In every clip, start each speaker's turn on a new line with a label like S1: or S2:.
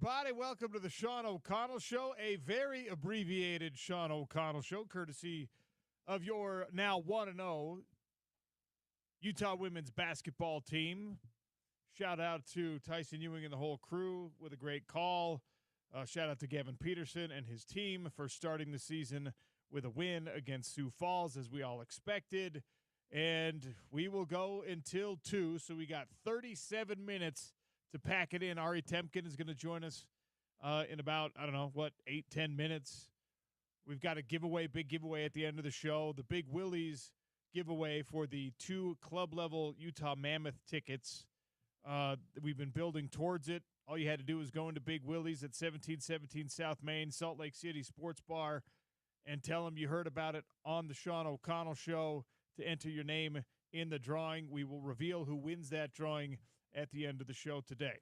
S1: Everybody, welcome to the Sean O'Connell Show, a very abbreviated Sean O'Connell Show, courtesy of your now 1-0 Utah women's basketball team. Shout out to Tyson Ewing and the whole crew with a great call. Shout out to Gavin Peterson and his team for starting the season with a win against Sioux Falls, as we all expected. And we will go until 2, so we got 37 minutes to pack it in. Ari Temkin is going to join us in about, 8-10 minutes. We've got a big giveaway at the end of the show. The Big Willie's giveaway for the 2 club-level Utah Mammoth tickets. We've been building towards it. All you had to do was go into Big Willie's at 1717 South Main, Salt Lake City Sports Bar, and tell them you heard about it on the Sean O'Connell Show to enter your name in the drawing. We will reveal who wins that drawing at the end of the show today.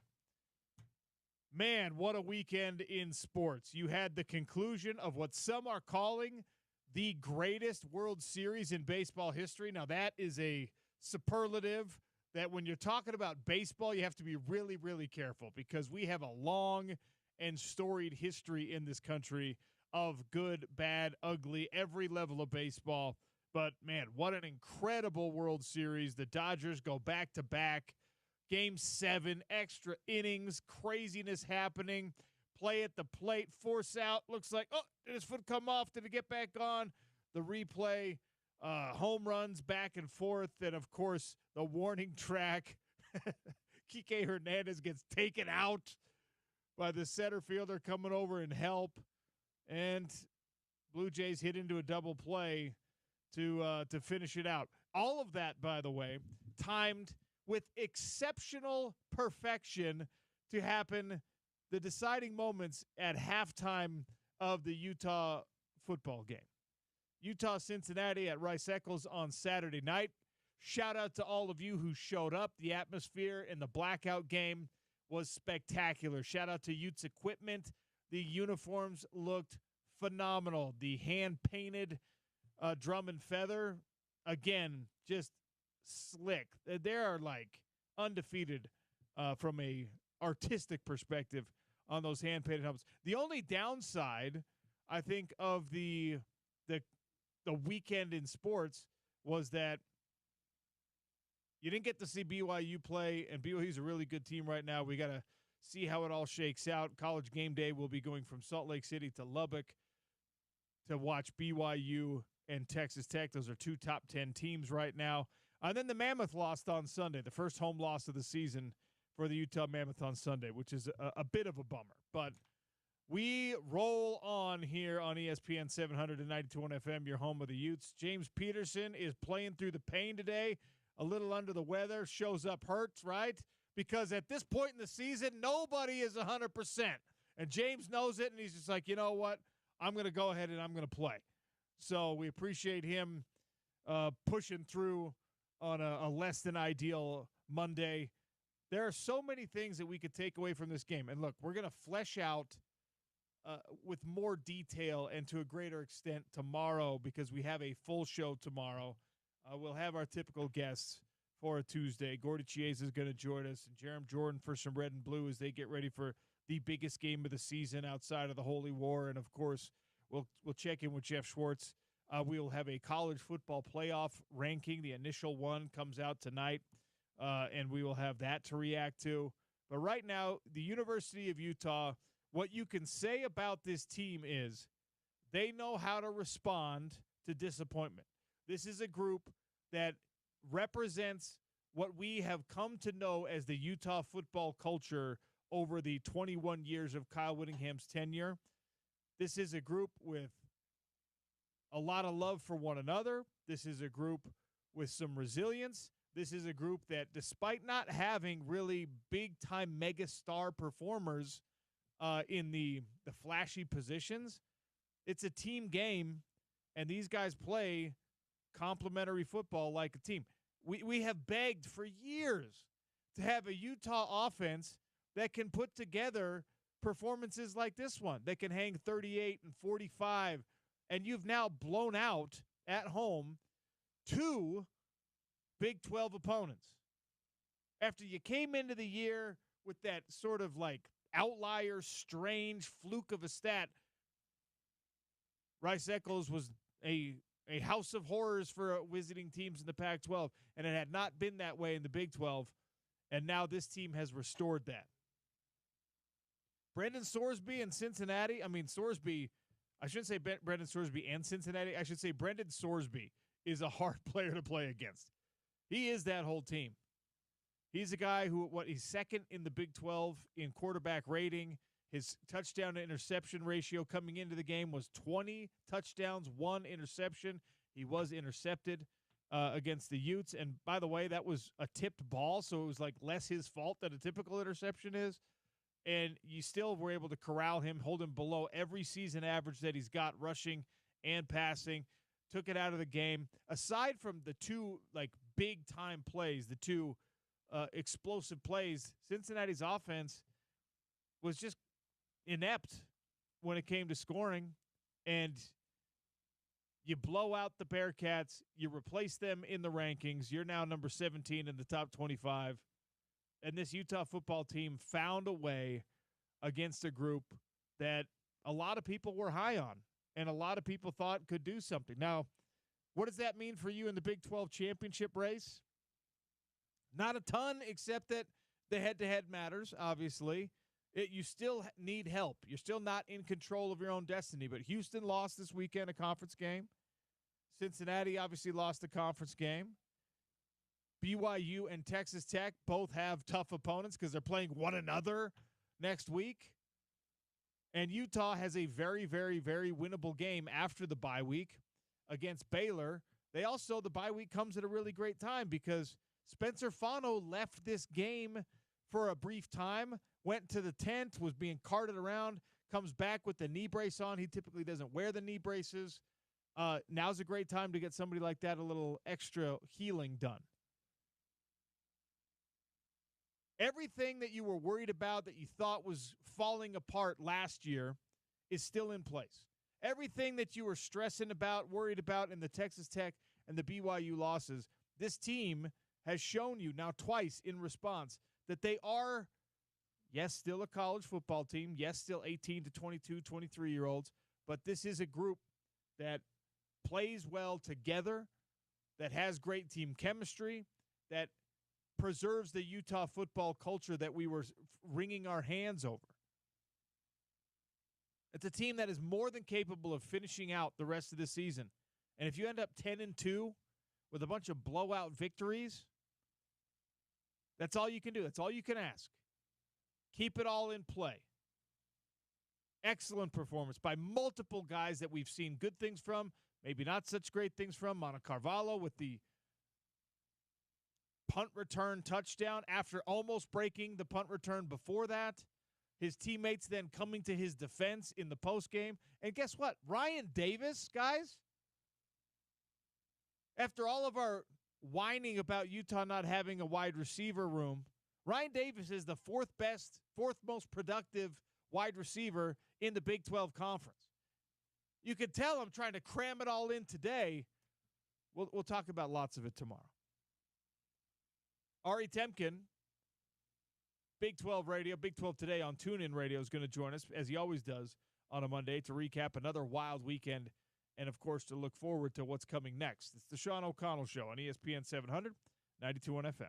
S1: Man, what a weekend in sports. You had the conclusion of what some are calling the greatest World Series in baseball history. Now, that is a superlative that when you're talking about baseball, you have to be really, really careful because we have a long and storied history in this country of good, bad, ugly, every level of baseball. But, man, what an incredible World Series. The Dodgers go back-to-back. Game 7, extra innings, craziness happening, play at the plate, force out, looks like, did his foot come off? Did it get back on? The replay, home runs back and forth, and, of course, the warning track. Kike Hernandez gets taken out by the center fielder coming over and help, and Blue Jays hit into a double play to finish it out. All of that, by the way, timed with exceptional perfection to happen the deciding moments at halftime of the Utah football game. Utah-Cincinnati at Rice-Eccles on Saturday night. Shout out to all of you who showed up. The atmosphere in the blackout game was spectacular. Shout out to Utes Equipment. The uniforms looked phenomenal. The hand-painted drum and feather, again, just slick. They are like undefeated from a artistic perspective on those hand painted helmets. The only downside, I think, of the weekend in sports was that you didn't get to see BYU play, and BYU's a really good team right now. We got to see how it all shakes out. College Game Day will be going from Salt Lake City to Lubbock to watch BYU and Texas Tech. Those are 2 top 10 teams right now. And then the Mammoth lost on Sunday, the first home loss of the season for the Utah Mammoth on Sunday, which is a bit of a bummer. But we roll on here on ESPN 792.1 FM, your home of the Utes. James Peterson is playing through the pain today, a little under the weather, shows up hurt, right? Because at this point in the season, nobody is 100%. And James knows it, and he's just like, you know what? I'm going to go ahead and I'm going to play. So we appreciate him pushing through on a less than ideal Monday. There are so many things that we could take away from this game. And look, we're going to flesh out with more detail and to a greater extent tomorrow because we have a full show tomorrow. We'll have our typical guests for a Tuesday. Gordy Chiesa is going to join us, and Jerem Jordan for some red and blue as they get ready for the biggest game of the season outside of the Holy War. And, of course, we'll check in with Jeff Schwartz. We'll have a college football playoff ranking. The initial one comes out tonight, and we will have that to react to. But right now, the University of Utah, what you can say about this team is they know how to respond to disappointment. This is a group that represents what we have come to know as the Utah football culture over the 21 years of Kyle Whittingham's tenure. This is a group with a lot of love for one another. This is a group with some resilience. This is a group that, despite not having really big-time mega-star performers in the flashy positions, it's a team game, and these guys play complementary football like a team. We have begged for years to have a Utah offense that can put together performances like this one. They can hang 38 and 45, and you've now blown out at home 2 Big 12 opponents. After you came into the year with that sort of like outlier, strange fluke of a stat. Rice Eccles was a house of horrors for visiting teams in the Pac-12, and it had not been that way in the Big 12, and now this team has restored that. Brendan Sorsby and Cincinnati, Sorsby, I shouldn't say Brendan Sorsby and Cincinnati, I should say Brendan Sorsby is a hard player to play against. He is that whole team. He's a guy who, he's second in the Big 12 in quarterback rating. His touchdown to interception ratio coming into the game was 20 touchdowns, 1 interception. He was intercepted against the Utes. And by the way, that was a tipped ball, so it was like less his fault than a typical interception is. And you still were able to corral him, hold him below every season average that he's got rushing and passing. Took it out of the game. Aside from the two big-time plays, the two explosive plays, Cincinnati's offense was just inept when it came to scoring, and you blow out the Bearcats, you replace them in the rankings, you're now number 17 in the top 25, and this Utah football team found a way against a group that a lot of people were high on and a lot of people thought could do something. Now, what does that mean for you in the Big 12 championship race? Not a ton, except that the head-to-head matters, obviously. You still need help. You're still not in control of your own destiny. But Houston lost this weekend a conference game. Cincinnati obviously lost a conference game. BYU and Texas Tech both have tough opponents because they're playing one another next week. And Utah has a very, very, very winnable game after the bye week against Baylor. The bye week comes at a really great time because Spencer Fano left this game for a brief time, went to the tent, was being carted around, comes back with the knee brace on. He typically doesn't wear the knee braces. Now's a great time to get somebody like that a little extra healing done. Everything that you were worried about that you thought was falling apart last year is still in place. Everything that you were stressing about, worried about in the Texas Tech and the BYU losses, this team has shown you now twice in response that they are, yes, still a college football team. Yes, still 18 to 22, 23-year-olds. But this is a group that plays well together, that has great team chemistry, that preserves the Utah football culture that we were wringing our hands over. It's a team that is more than capable of finishing out the rest of the season. And if you end up 10-2 with a bunch of blowout victories, that's all you can do. That's all you can ask. Keep it all in play. Excellent performance by multiple guys that we've seen good things from, maybe not such great things from. Mono Carvalho with the punt return touchdown after almost breaking the punt return before that. His teammates then coming to his defense in the postgame. And guess what? Ryan Davis, guys, after all of our whining about Utah not having a wide receiver room, Ryan Davis is the fourth most productive wide receiver in the Big 12 Conference. You can tell I'm trying to cram it all in today. We'll talk about lots of it tomorrow. Ari Temkin, Big 12 Radio, Big 12 Today on TuneIn Radio is going to join us, as he always does on a Monday, to recap another wild weekend and, of course, to look forward to what's coming next. It's the Sean O'Connell Show on ESPN 700, 92.1 FM.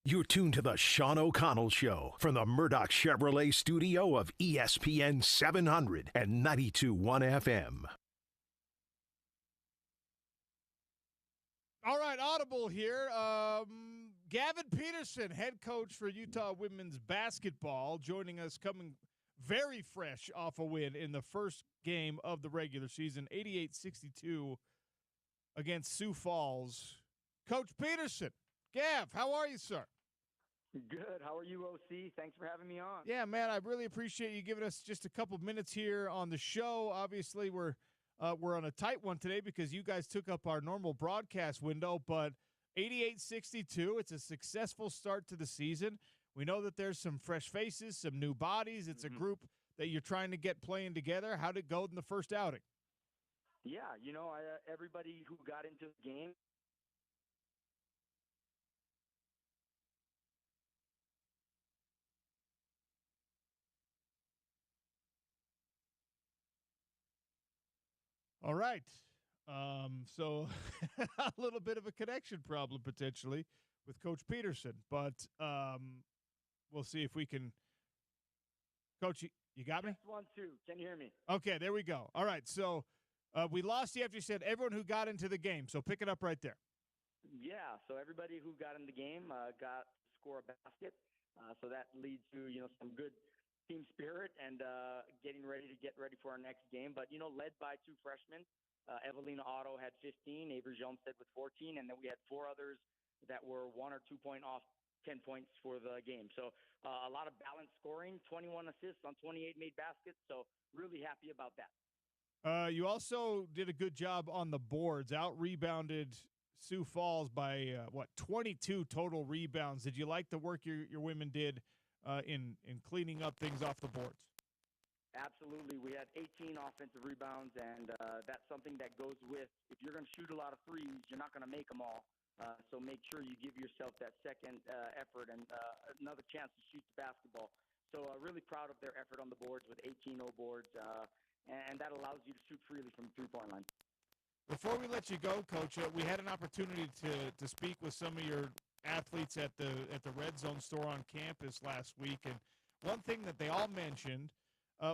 S2: You're tuned to the Sean O'Connell Show from the Murdoch Chevrolet studio of ESPN 700 and 92.1 FM.
S1: All right, audible here. Gavin Peterson, head coach for Utah women's basketball, joining us, coming very fresh off a win in the first game of the regular season, 88-62 against Sioux Falls. Coach Peterson, Gav, how are you, sir?
S3: Good. How are you, OC? Thanks for having me on.
S1: Yeah, man, I really appreciate you giving us just a couple minutes here on the show. Obviously, we're on a tight one today because you guys took up our normal broadcast window, but 88-62, it's a successful start to the season. We know that there's some fresh faces, some new bodies. It's a group that you're trying to get playing together. How'd it go in the first outing?
S3: Yeah, everybody who got into the game.
S1: All right. So a little bit of a connection problem potentially with Coach Peterson, but we'll see if we can. Coach, you got me?
S3: Test 1, 2. Can you hear me?
S1: Okay, there we go. All right. So we lost you after you said everyone who got into the game. So pick it up right there.
S3: Yeah. So everybody who got in the game got to score a basket. So that leads to some good team spirit and getting ready for our next game. But led by two freshmen. Evelina Otto had 15, Avery Olmstead with 14, and then we had four others that were 1 or 2 point off 10 points for the game. So a lot of balanced scoring, 21 assists on 28 made baskets. So really happy about that.
S1: You also did a good job on the boards, out-rebounded Sioux Falls by, 22 total rebounds. Did you like the work your women did in cleaning up things off the boards?
S3: Absolutely. We had 18 offensive rebounds, and that's something that goes with, if you're going to shoot a lot of threes, you're not going to make them all. So make sure you give yourself that second effort and another chance to shoot the basketball. So really proud of their effort on the boards with 18 boards, and that allows you to shoot freely from the three-point line.
S1: Before we let you go, Coach, we had an opportunity to speak with some of your athletes at the Red Zone store on campus last week, and one thing that they all mentioned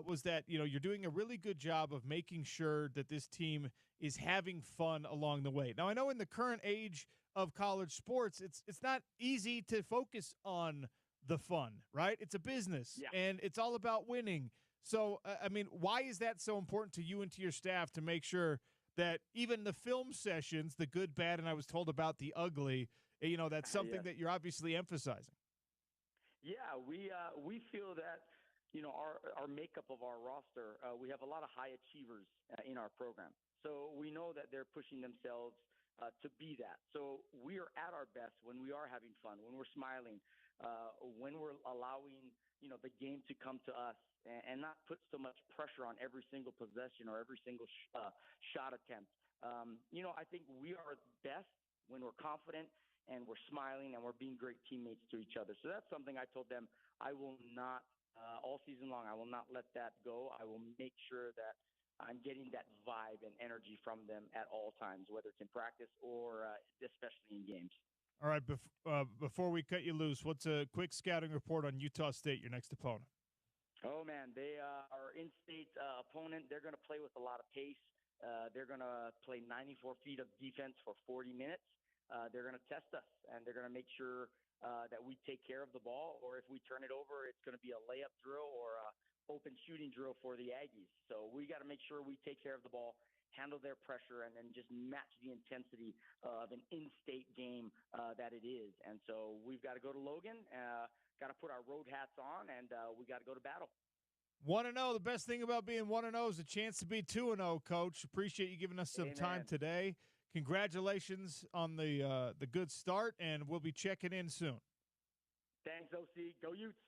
S1: was that you're doing a really good job of making sure that this team is having fun along the way. Now, I know in the current age of college sports, it's not easy to focus on the fun, right? It's a business, and it's all about winning. So, why is that so important to you and to your staff to make sure that even the film sessions, the good, bad, and I was told about the ugly, that's something that you're obviously emphasizing?
S3: Yeah, we feel that our makeup of our roster, we have a lot of high achievers in our program. So we know that they're pushing themselves to be that. So we are at our best when we are having fun, when we're smiling, when we're allowing, the game to come to us and not put so much pressure on every single possession or every single shot attempt. I think we are best when we're confident and we're smiling and we're being great teammates to each other. So that's something I told them I will not all season long. I will not let that go. I will make sure that I'm getting that vibe and energy from them at all times, whether it's in practice or especially in games.
S1: All right, before we cut you loose, what's a quick scouting report on Utah State, your next opponent?
S3: Oh, man, they are in-state opponent. They're going to play with a lot of pace. They're going to play 94 feet of defense for 40 minutes. They're going to test us, and they're going to make sure that we take care of the ball, or if we turn it over, it's going to be a layup drill or a open shooting drill for the Aggies. So we got to make sure we take care of the ball, handle their pressure, and then just match the intensity of an in-state game that it is. And so we've got to go to Logan, got to put our road hats on, and we got to go to battle.
S1: 1-0. The best thing about being 1-0 is a chance to be 2-0, Coach. Appreciate you giving us some time today. Congratulations on the good start, and we'll be checking in soon.
S3: Thanks, OC. Go Utes.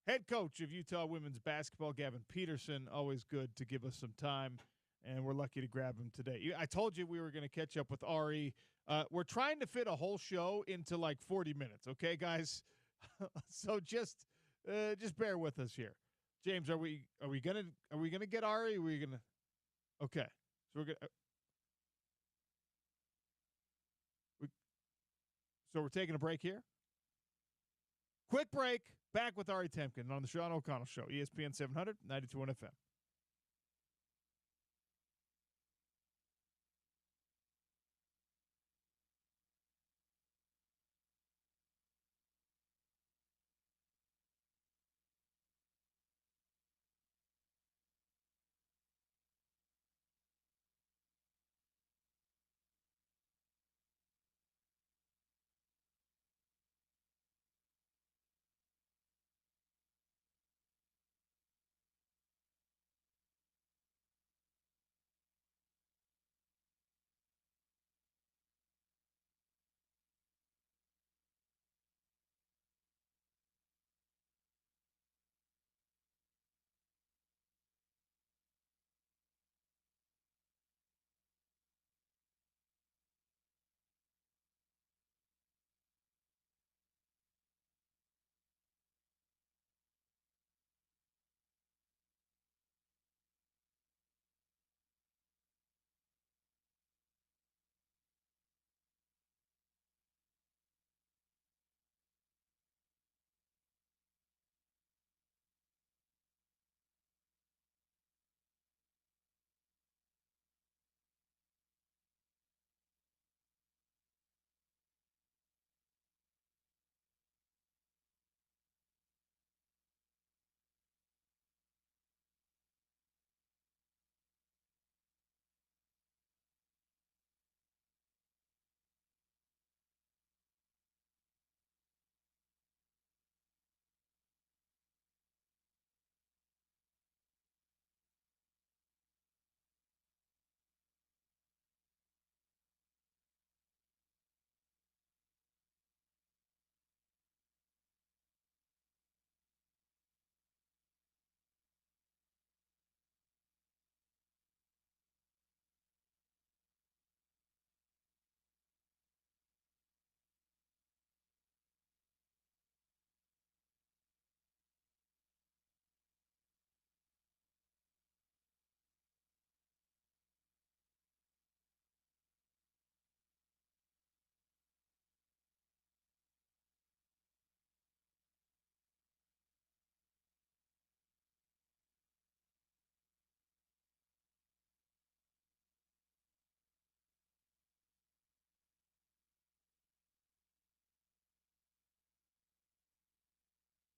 S1: Head coach of Utah women's basketball, Gavin Peterson, always good to give us some time, and we're lucky to grab him today. I told you we were going to catch up with Ari. We're trying to fit a whole show into like 40 minutes, okay, guys? So just bear with us here. James, are we gonna get Ari? Are we gonna? Okay, so we're gonna. So we're taking a break here. Quick break. Back with Ari Temkin on the Sean O'Connell Show, ESPN 700, 92.1 FM.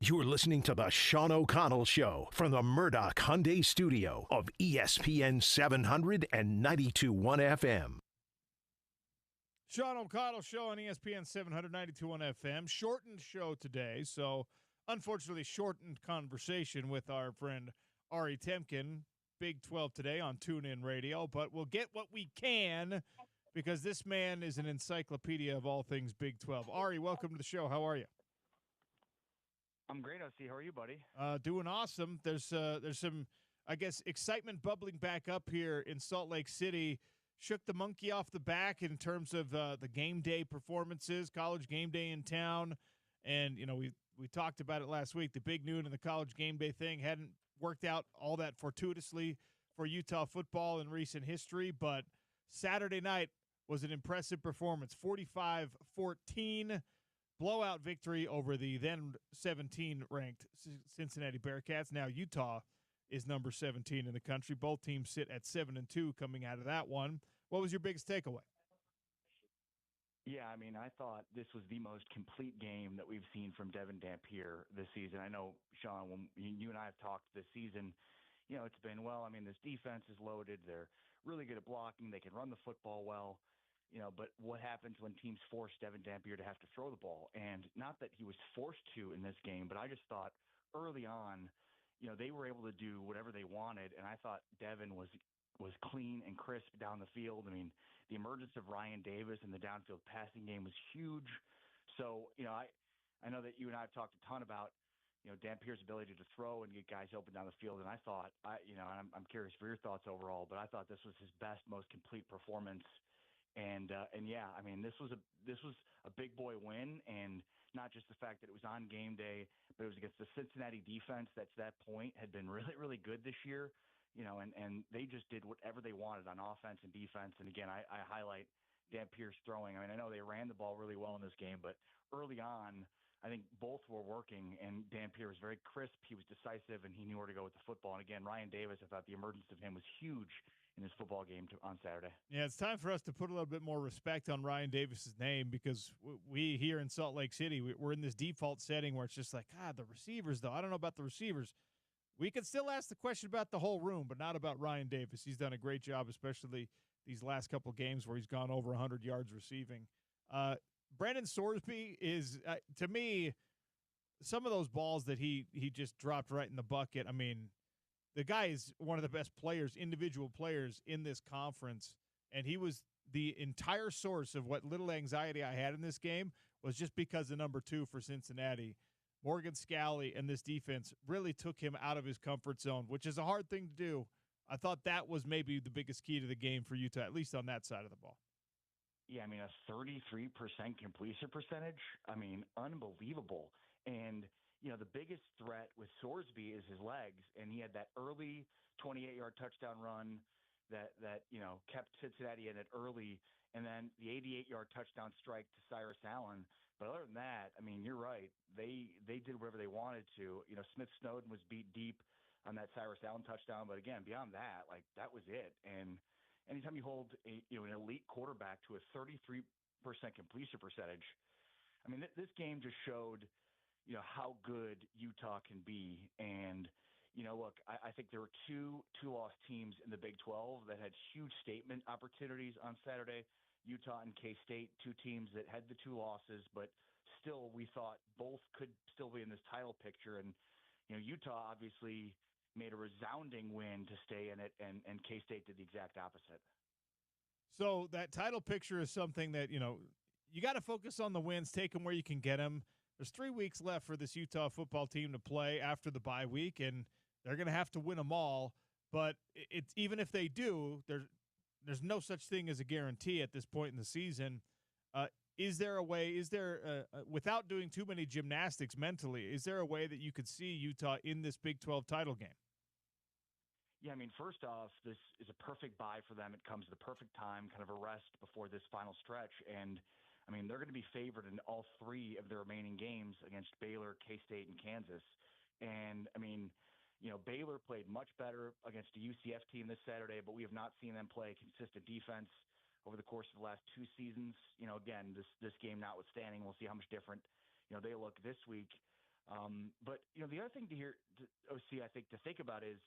S2: You're listening to the Sean O'Connell Show from the Murdoch Hyundai Studio of ESPN 700 and 92.1 FM.
S1: Sean O'Connell Show on ESPN 700, 92.1 FM. Shortened show today, so unfortunately shortened conversation with our friend Ari Temkin. Big 12 today on TuneIn Radio, but we'll get what we can because this man is an encyclopedia of all things Big 12. Ari, welcome to the show. How are you?
S4: I'm great, OC. How are you, buddy?
S1: Doing awesome. There's some, I guess, excitement bubbling back up here in Salt Lake City. Shook the monkey off the back in terms of the game day performances, college game day in town. And, you know, we talked about it last week. The big noon and the college game day thing hadn't worked out all that fortuitously for Utah football in recent history. But Saturday night was an impressive performance, 45-14. Blowout victory over the then 17-ranked Cincinnati Bearcats. Now Utah is number 17 in the country. Both teams sit at 7-2 coming out of that one. What was your biggest takeaway?
S4: Yeah, I mean, I thought this was the most complete game that we've seen from Devin Dampier this season. I know, Sean, when you and I have talked this season, you know, it's been, well, I mean, this defense is loaded. They're really good at blocking. They can run the football well. You know, but what happens when teams force Devin Dampier to have to throw the ball? And not that he was forced to in this game, but I just thought early on, you know, they were able to do whatever they wanted, and I thought Devin was clean and crisp down the field. I mean, the emergence of Ryan Davis in the downfield passing game was huge. So, you know, I know that you and I have talked a ton about, you know, Dampier's ability to throw and get guys open down the field, and I thought, you know, and I'm curious for your thoughts overall, but I thought this was his best, most complete performance. And yeah, I mean, this was a big boy win, and not just the fact that it was on game day, but it was against the Cincinnati defense that to that point had been really, really good this year, you know, and they just did whatever they wanted on offense and defense. And again, I highlight Dampier's throwing. I mean, I know they ran the ball really well in this game, but early on, I think both were working, and Dampier was very crisp. He was decisive, and he knew where to go with the football. And again, Ryan Davis, I thought the emergence of him was huge in this football game on Saturday.
S1: Yeah, it's time for us to put a little bit more respect on Ryan Davis's name, because we here in Salt Lake City, we're in this default setting where it's just like, the receivers, though. I don't know about the receivers. We can still ask the question about the whole room, but not about Ryan Davis. He's done a great job, especially these last couple of games where he's gone over 100 yards receiving. Brendan Sorsby is, to me, some of those balls that he just dropped right in the bucket. I mean, the guy is one of the best players, individual players in this conference, and he was the entire source of what little anxiety I had in this game was just because the number 2 for Cincinnati, Morgan Scalley, and this defense really took him out of his comfort zone, which is a hard thing to do. I thought that was maybe the biggest key to the game for Utah, at least on that side of the ball.
S4: Yeah, I mean, a 33% completion percentage. I mean, unbelievable. And, the biggest threat with Sorsby is his legs, and he had that early 28-yard touchdown run that kept Cincinnati in it early, and then the 88-yard touchdown strike to Cyrus Allen. But other than that, I mean, you're right. They did whatever they wanted to. Smith Snowden was beat deep on that Cyrus Allen touchdown, but again, beyond that, that was it. And anytime you hold an elite quarterback to a 33% completion percentage, I mean, this game just showed how good Utah can be. And, look, I think there were two-loss teams in the Big 12 that had huge statement opportunities on Saturday. Utah and K-State, 2 teams that had the 2 losses, but still we thought both could still be in this title picture. And, Utah obviously made a resounding win to stay in it, and K-State did the exact opposite.
S1: So that title picture is something that, you got to focus on the wins, take them where you can get them. There's 3 weeks left for this Utah football team to play after the bye week, and they're going to have to win them all. But it's even if they do, there's no such thing as a guarantee at this point in the season. Is there a way, without doing too many gymnastics mentally, is there a way that you could see Utah in this Big 12 title game?
S4: Yeah, I mean, first off, this is a perfect bye for them. It comes at the perfect time, kind of a rest before this final stretch. And, I mean, they're going to be favored in all 3 of their remaining games against Baylor, K-State, and Kansas. And, I mean, Baylor played much better against a UCF team this Saturday, but we have not seen them play consistent defense over the course of the last 2 seasons. Again, this game notwithstanding, we'll see how much different, they look this week. But, the other thing OC, I think, to think about is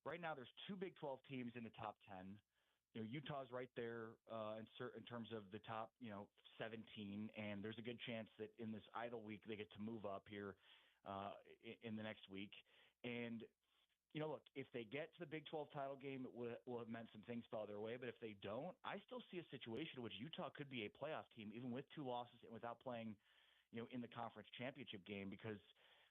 S4: right now there's 2 Big 12 teams in the top 10. Utah's right there in terms of the top, 17, and there's a good chance that in this idle week they get to move up here in the next week. And, look, if they get to the Big 12 title game, it will have meant some things fall their way. But if they don't, I still see a situation in which Utah could be a playoff team, even with 2 losses and without playing, in the conference championship game. Because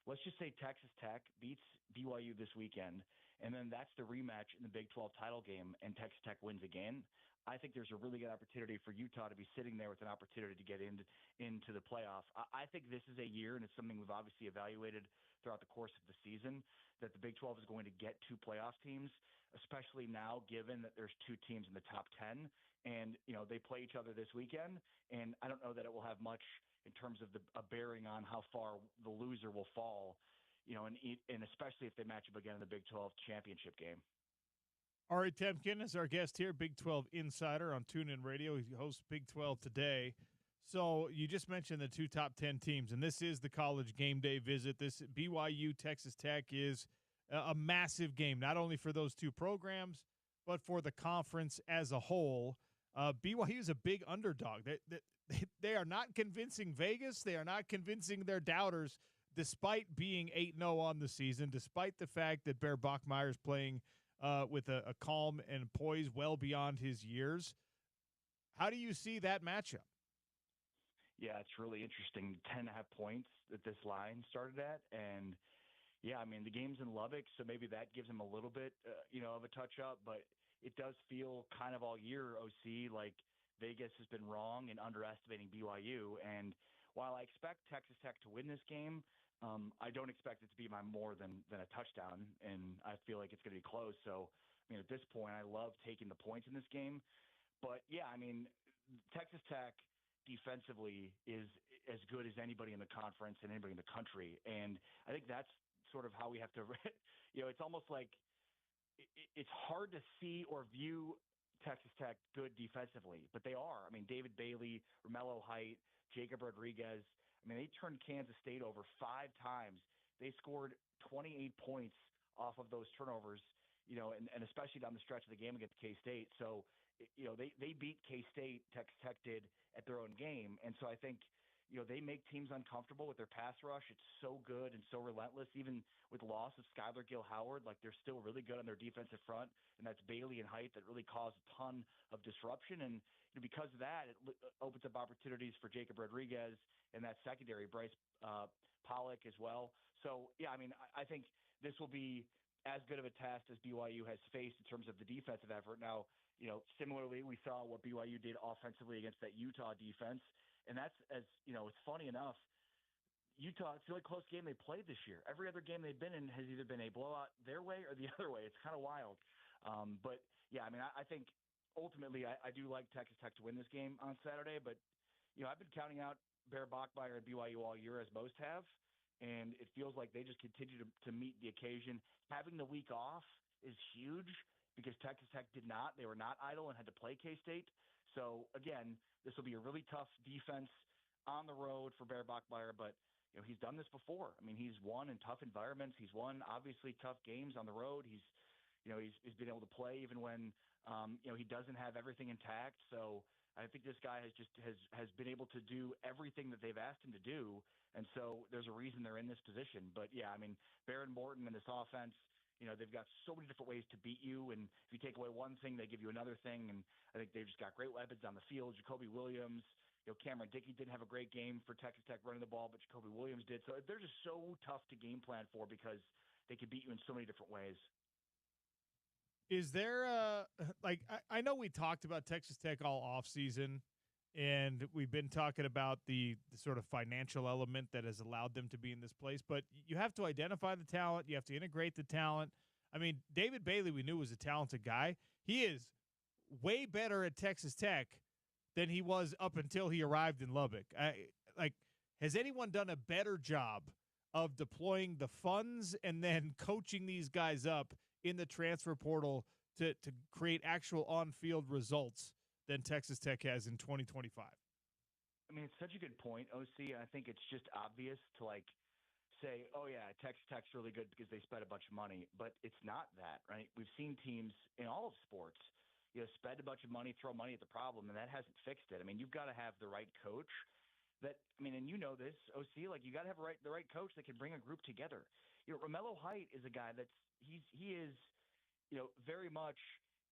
S4: let's just say Texas Tech beats BYU this weekend, and then that's the rematch in the Big 12 title game, and Texas Tech wins again. I think there's a really good opportunity for Utah to be sitting there with an opportunity to get into the playoff. I think this is a year, and it's something we've obviously evaluated throughout the course of the season, that the Big 12 is going to get 2 playoff teams, especially now given that there's 2 teams in the top 10. And, they play each other this weekend, and I don't know that it will have much in terms of a bearing on how far the loser will fall, and especially if they match up again in the Big 12 championship game.
S1: Ari Temkin is our guest here, Big 12 Insider on TuneIn Radio. He hosts Big 12 Today. So you just mentioned the 2 top 10 teams, and this is the college game day visit. This BYU Texas Tech is a massive game, not only for those 2 programs, but for the conference as a whole. BYU is a big underdog. They are not convincing Vegas. They are not convincing their doubters, despite being 8-0 on the season, despite the fact that Bear Bachmeier is playing with a calm and poise well beyond his years. How do you see that matchup?
S4: Yeah, it's really interesting. 10.5 points that this line started at. And, yeah, I mean, the game's in Lubbock, so maybe that gives him a little bit, of a touch-up. But it does feel kind of all year, OC, like Vegas has been wrong in underestimating BYU. And while I expect Texas Tech to win this game, I don't expect it to be by more than a touchdown, and I feel like it's going to be close. So, I mean, at this point, I love taking the points in this game. But, yeah, I mean, Texas Tech defensively is as good as anybody in the conference and anybody in the country. And I think that's sort of how we have to, it's almost like it's hard to see or view Texas Tech good defensively, but they are. I mean, David Bailey, Romello Height, Jacob Rodriguez. I mean, they turned Kansas State over 5 times. They scored 28 points off of those turnovers, and especially down the stretch of the game against K-State. So, they beat K-State, Texas Tech did, at their own game. And so I think, they make teams uncomfortable with their pass rush. It's so good and so relentless. Even with the loss of Skylar Gill-Howard, like they're still really good on their defensive front, and that's Bailey and Height that really cause a ton of disruption. And because of that, it opens up opportunities for Jacob Rodriguez and that secondary, Bryce Pollock as well. So, yeah, I mean, I think this will be as good of a test as BYU has faced in terms of the defensive effort. Now, similarly, we saw what BYU did offensively against that Utah defense. And that's, it's funny enough, Utah, it's the only close game they played this year. Every other game they've been in has either been a blowout their way or the other way. It's kind of wild. But, yeah, I mean, I think ultimately I do like Texas Tech to win this game on Saturday. But, I've been counting out Bear Bachmeier and BYU all year, as most have. And it feels like they just continue to meet the occasion. Having the week off is huge because Texas Tech did not. They were not idle and had to play K-State. So, again, this will be a really tough defense on the road for Bear Bachmeier, but, he's done this before. I mean, he's won in tough environments. He's won, obviously, tough games on the road. He's been able to play even when, he doesn't have everything intact. So I think this guy has been able to do everything that they've asked him to do, and so there's a reason they're in this position. But, yeah, I mean, Baron Morton and this offense, they've got so many different ways to beat you, and if you take away one thing, they give you another thing, and I think they've just got great weapons on the field. Jacoby Williams, Cameron Dickey didn't have a great game for Texas Tech running the ball, but Jacoby Williams did. So they're just so tough to game plan for because they can beat you in so many different ways.
S1: Is there I know we talked about Texas Tech all offseason, and we've been talking about the sort of financial element that has allowed them to be in this place, but you have to identify the talent. You have to integrate the talent. I mean, David Bailey, we knew was a talented guy. He is way better at Texas Tech than he was up until he arrived in Lubbock. Has anyone done a better job of deploying the funds and then coaching these guys up in the transfer portal to create actual on-field results than Texas Tech has in 2025?
S4: I mean, it's such a good point, OC. I think it's just obvious to say, oh yeah, Texas Tech's really good because they spent a bunch of money, but it's not that, right? We've seen teams in all of sports, spend a bunch of money, throw money at the problem, and that hasn't fixed it. I mean, you've got to have the right coach and you know this, OC, you got to have the right coach that can bring a group together. Romello Height is a guy he is very much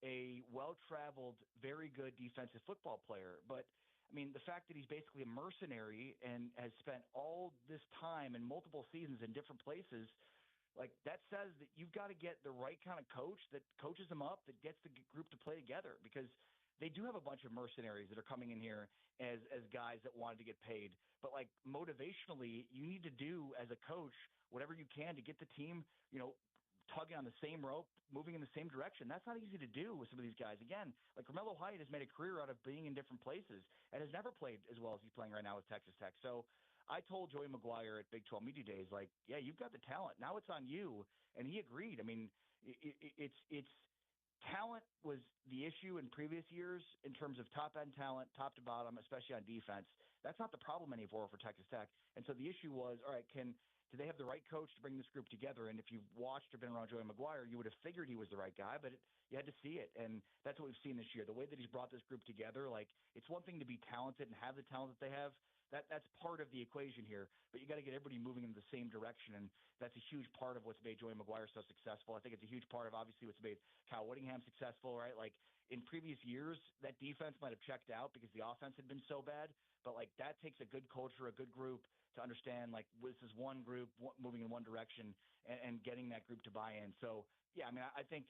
S4: a well-traveled, very good defensive football player. But, I mean, the fact that he's basically a mercenary and has spent all this time in multiple seasons in different places, that says that you've got to get the right kind of coach that coaches them up, that gets the group to play together. Because they do have a bunch of mercenaries that are coming in here as guys that wanted to get paid. But, motivationally, you need to do, as a coach, whatever you can to get the team, tugging on the same rope, moving in the same direction. That's not easy to do with some of these guys. Again, Romello Height has made a career out of being in different places and has never played as well as he's playing right now with Texas Tech. So I told Joey McGuire at Big 12 Media Days, yeah, you've got the talent. Now it's on you. And he agreed. I mean, it's talent was the issue in previous years in terms of top-end talent, top to bottom, especially on defense. That's not the problem anymore for Texas Tech. And so the issue was, all right, do they have the right coach to bring this group together? And if you've watched or been around Joey McGuire, you would have figured he was the right guy, but you had to see it. And that's what we've seen this year. The way that he's brought this group together, it's one thing to be talented and have the talent that they have. That's part of the equation here, but you got to get everybody moving in the same direction, and that's a huge part of what's made Joey McGuire so successful. I think it's a huge part of, obviously, what's made Kyle Whittingham successful, right? In previous years, that defense might have checked out because the offense had been so bad, but that takes a good culture, a good group to understand, this is one group moving in one direction and getting that group to buy in. So, yeah, I mean, I think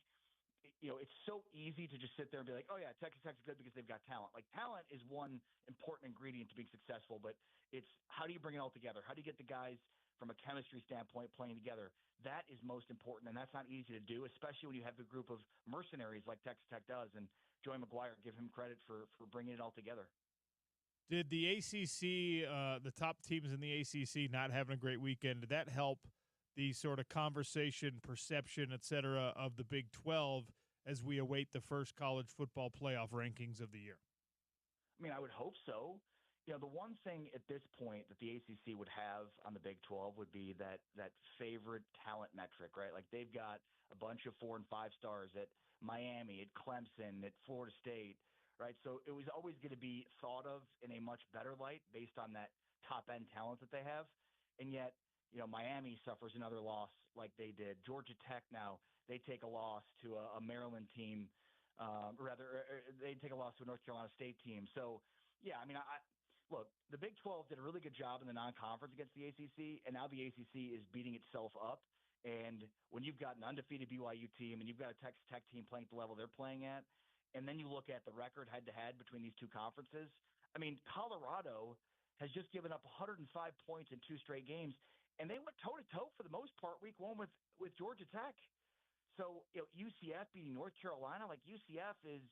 S4: it's so easy to just sit there and be like, oh, yeah, Texas Tech's good because they've got talent. Talent is one important ingredient to being successful, but it's how do you bring it all together? How do you get the guys from a chemistry standpoint playing together. That is most important, and that's not easy to do, especially when you have the group of mercenaries like Texas Tech does. And Joey McGuire, give him credit for bringing it all together.
S1: Did the ACC, the top teams in the ACC, not having a great weekend, did that help the sort of conversation, perception, et cetera, of the Big 12 as we await the first college football playoff rankings of the year?
S4: I mean, I would hope so. The one thing at this point that the ACC would have on the Big 12 would be that favorite talent metric, right? Like they've got a bunch of 4 and 5 stars at Miami, at Clemson, at Florida State, right? So it was always going to be thought of in a much better light based on that top-end talent that they have. And yet, Miami suffers another loss like they did. Georgia Tech now, they take a loss to a Maryland team. They take a loss to a North Carolina State team. So, yeah, I mean, look, the Big 12 did a really good job in the non-conference against the ACC, and now the ACC is beating itself up. And when you've got an undefeated BYU team and you've got a Texas Tech team playing at the level they're playing at, and then you look at the record head-to-head between these two conferences, I mean, Colorado has just given up 105 points in 2 straight games, and they went toe-to-toe for the most part week 1 with Georgia Tech. So, UCF beating North Carolina, like UCF is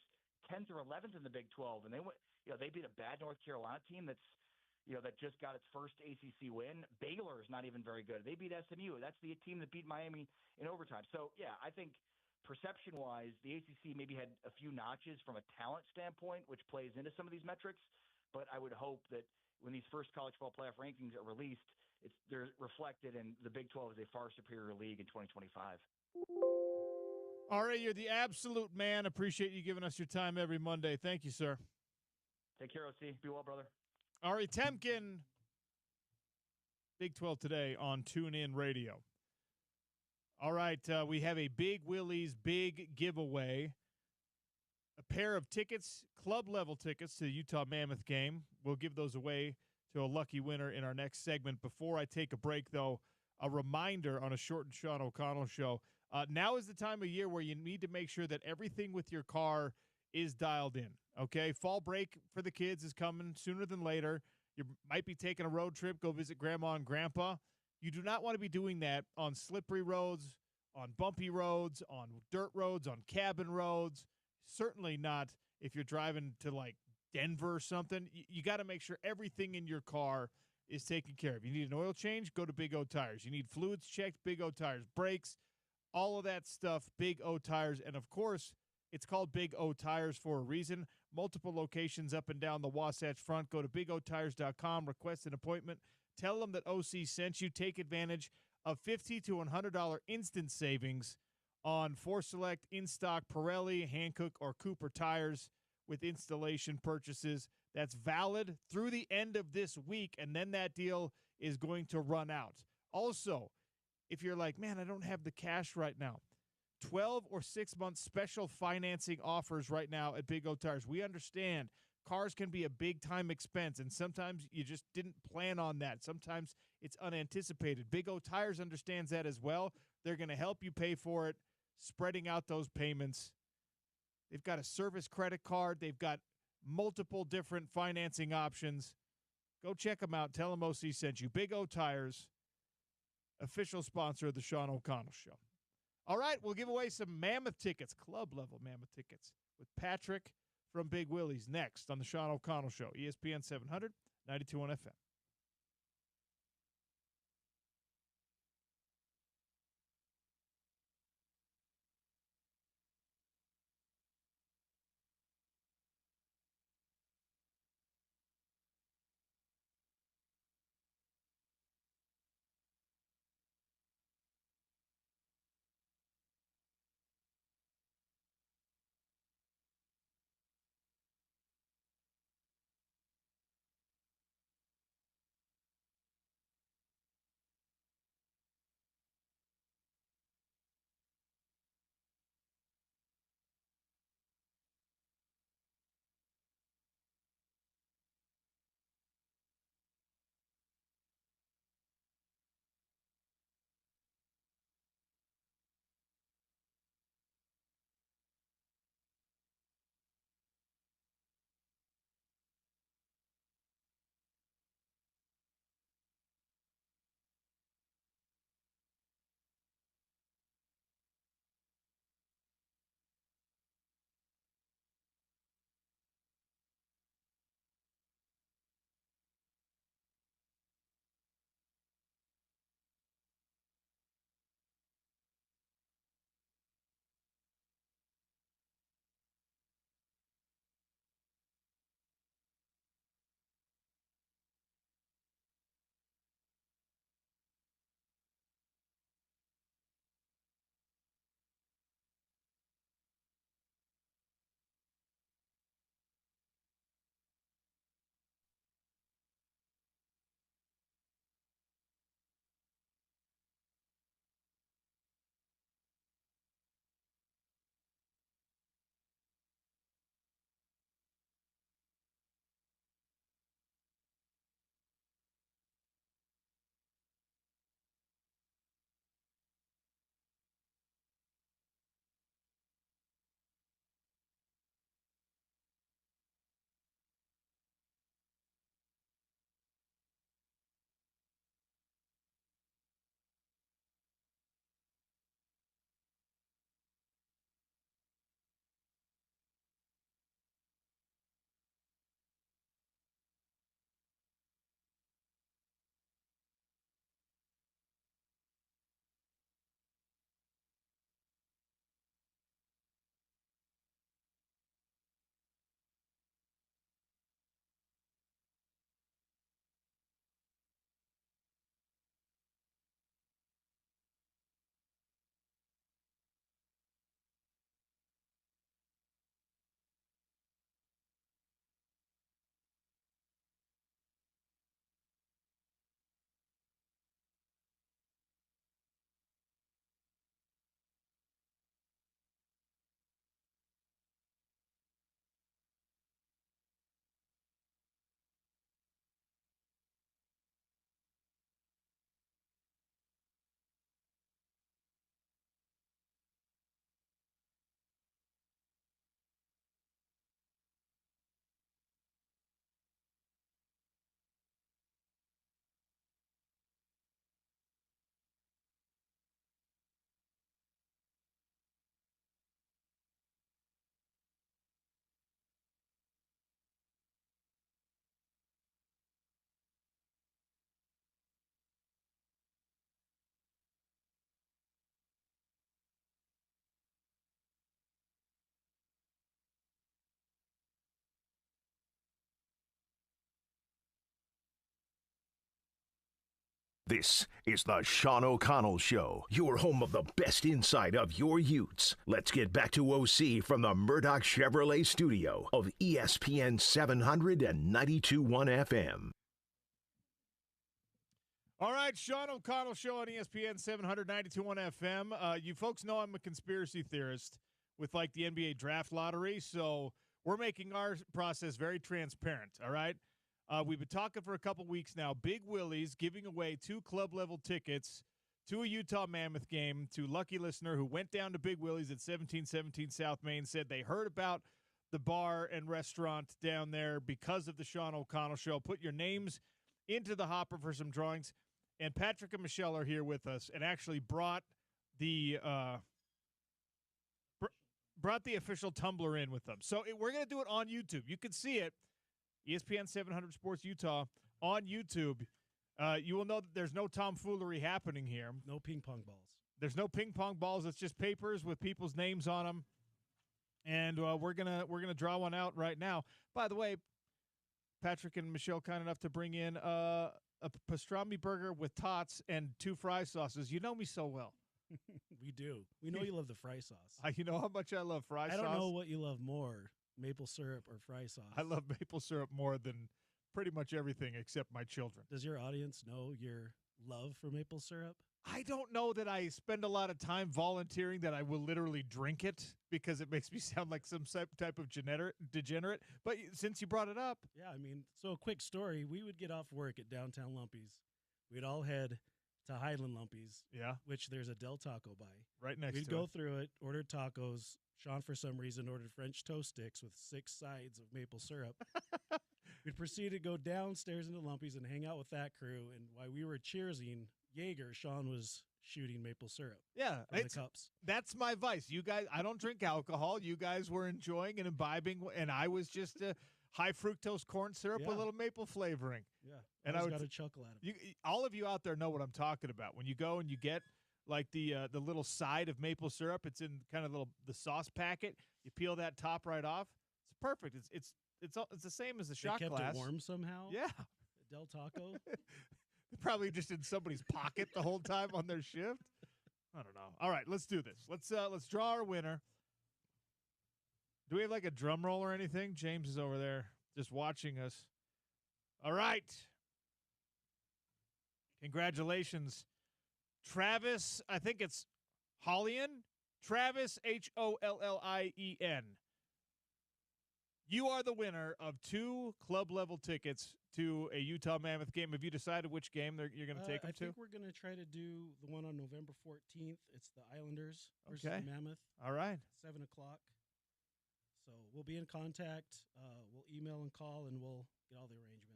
S4: 10th or 11th in the Big 12, and they went, they beat a bad North Carolina team that just got its first ACC win. Baylor is not even very good. They beat SMU. That's the team that beat Miami in overtime. So, yeah, I think perception-wise, the ACC maybe had a few notches from a talent standpoint, which plays into some of these metrics. But I would hope that when these first college football playoff rankings are released, they're reflected in the Big 12 as a far superior league in 2025.
S1: All right, you're the absolute man. Appreciate you giving us your time every Monday. Thank you, sir.
S4: Take care, OC. Be well, brother.
S1: Ari Temkin, Big 12 today on TuneIn Radio. All right, we have a Big Willie's big giveaway. A pair of tickets, club-level tickets to the Utah Mammoth game. We'll give those away to a lucky winner in our next segment. Before I take a break, though, a reminder on a Short and Sean O'Connell show. Now is the time of year where you need to make sure that everything with your car is dialed in, okay? Fall break for the kids is coming sooner than later. You might be taking a road trip, go visit Grandma and Grandpa. You do not want to be doing that on slippery roads, on bumpy roads, on dirt roads, on cabin roads. Certainly not if you're driving to, like, Denver or something. You got to make sure everything in your car is taken care of. You need an oil change, go to Big O Tires. You need fluids checked, Big O Tires. Brakes, all of that stuff, Big O Tires. And, of course, it's called Big O Tires for a reason. Multiple locations up and down the Wasatch Front. Go to bigotires.com, request an appointment. Tell them that OC sent you. Take advantage of $50 to $100 instant savings on 4 select in-stock Pirelli, Hankook, or Cooper tires with installation purchases. That's valid through the end of this week, and then that deal is going to run out. Also, if you're like, man, I don't have the cash right now, 12 or 6 month special financing offers right now at Big O Tires. We understand cars can be a big-time expense, and sometimes you just didn't plan on that. Sometimes it's unanticipated. Big O Tires understands that as well. They're going to help you pay for it, spreading out those payments. They've got a service credit card. They've got multiple different financing options. Go check them out. Tell them OC sent you. Big O Tires, official sponsor of the Sean O'Connell Show. All right, we'll give away some Mammoth tickets, club-level Mammoth tickets, with Patrick from Big Willie's next on the Sean O'Connell Show, ESPN 700, 92.1 FM.
S2: This is the Sean O'Connell Show, your home of the best insight of your Utes. Let's get back to OC from the Murdoch Chevrolet studio of ESPN 700 and 92.1 FM.
S1: All right, Sean O'Connell Show on ESPN 792.1 FM. You folks know I'm a conspiracy theorist with like the NBA draft lottery, so we're making our process very transparent, all right? We've been talking for a couple weeks now. Big Willie's giving away 2 club-level tickets to a Utah Mammoth game to lucky listener who went down to Big Willie's at 1717 South Main, said they heard about the bar and restaurant down there because of the Sean O'Connell Show. Put your names into the hopper for some drawings. And Patrick and Michelle are here with us and actually brought the official tumbler in with them. So we're going to do it on YouTube. You can see it. ESPN 700 Sports Utah on YouTube. You will know that there's no tomfoolery happening here.
S5: No ping pong balls.
S1: There's no ping pong balls. It's just papers with people's names on them. And we're gonna draw one out right now. By the way, Patrick and Michelle kind enough to bring in a pastrami burger with tots and 2 fry sauces. You know me so well.
S5: We do. We know you love the fry sauce.
S1: You know how much I love fry sauce.
S5: I don't know what you love more, maple syrup or fry sauce.
S1: I love maple syrup more than pretty much everything except my children.
S5: Does your audience know your love for maple syrup?
S1: I don't know that I spend a lot of time volunteering that I will literally drink it because it makes me sound like some type of degenerate. But since you brought it up.
S5: Yeah, I mean, so a quick story. We would get off work at downtown Lumpy's. We'd all head to Highland Lumpy's, which there's a Del Taco by.
S1: Right next to it.
S5: We'd go through it, order tacos. Sean, for some reason, ordered French toast sticks with 6 sides of maple syrup. We'd proceed to go downstairs into Lumpy's and hang out with that crew. And while we were cheersing Jaeger, Sean was shooting maple syrup.
S1: Yeah,
S5: from the cups.
S1: That's my vice. You guys, I don't drink alcohol. You guys were enjoying and imbibing, and I was just high fructose corn syrup with a little maple flavoring.
S5: Yeah,
S1: and
S5: I got a chuckle out of it.
S1: All of you out there know what I'm talking about. When you go and you get like the little side of maple syrup, it's in kind of the sauce packet. You peel that top right off. It's perfect. It's the same as the shot glass.
S5: They kept it warm somehow.
S1: Yeah,
S5: Del Taco.
S1: Probably just in somebody's pocket the whole time on their shift. I don't know. All right, let's do this. Let's draw our winner. Do we have like a drum roll or anything? James is over there just watching us. All right. Congratulations, Travis. I think it's Hollien. Travis, Hollien. You are the winner of 2 club-level tickets to a Utah Mammoth game. Have you decided which game you're going to take them to?
S5: I think we're going to try to do the one on November 14th. It's the Islanders versus the Mammoth.
S1: All right.
S5: 7 o'clock. So we'll be in contact. We'll email and call, and we'll get all the arrangements.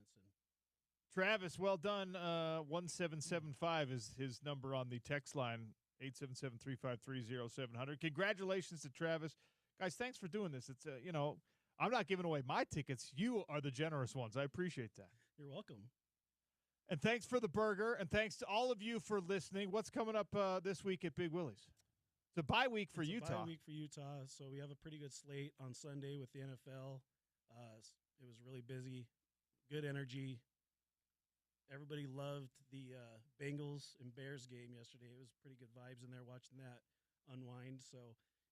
S1: Travis, well done. 1775 is his number on the text line, 877-353-0700. Congratulations to Travis. Guys, thanks for doing this. It's, I'm not giving away my tickets. You are the generous ones. I appreciate that.
S5: You're welcome.
S1: And thanks for the burger, and thanks to all of you for listening. What's coming up this week at Big Willie's? It's a bye week for Utah.
S5: It's a bye week for Utah, so we have a pretty good slate on Sunday with the NFL. It was really busy, good energy. Everybody loved the Bengals and Bears game yesterday. It was pretty good vibes in there watching that unwind. So,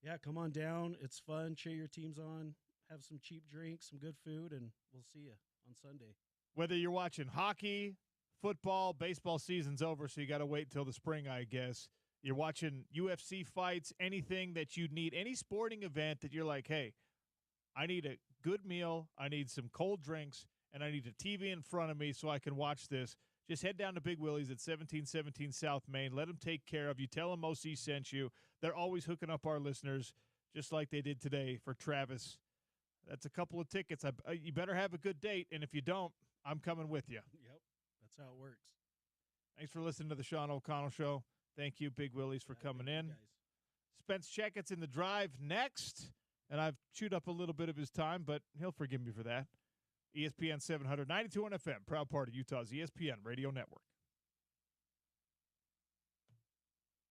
S5: yeah, come on down. It's fun. Cheer your teams on. Have some cheap drinks, some good food, and we'll see you on Sunday.
S1: Whether you're watching hockey, football, baseball season's over, so you got to wait until the spring, I guess. You're watching UFC fights, anything that you need, any sporting event that you're like, hey, I need a good meal, I need some cold drinks, and I need a TV in front of me so I can watch this. Just head down to Big Willie's at 1717 South Main. Let them take care of you. Tell them OC sent you. They're always hooking up our listeners, just like they did today for Travis. That's a couple of tickets. You better have a good date, and if you don't, I'm coming with you.
S5: Yep, that's how it works.
S1: Thanks for listening to the Sean O'Connell Show. Thank you, Big Willie's, for coming in. Spence Checketts in the drive next, and I've chewed up a little bit of his time, but he'll forgive me for that. ESPN 700, 92.1 FM, proud part of Utah's ESPN radio network.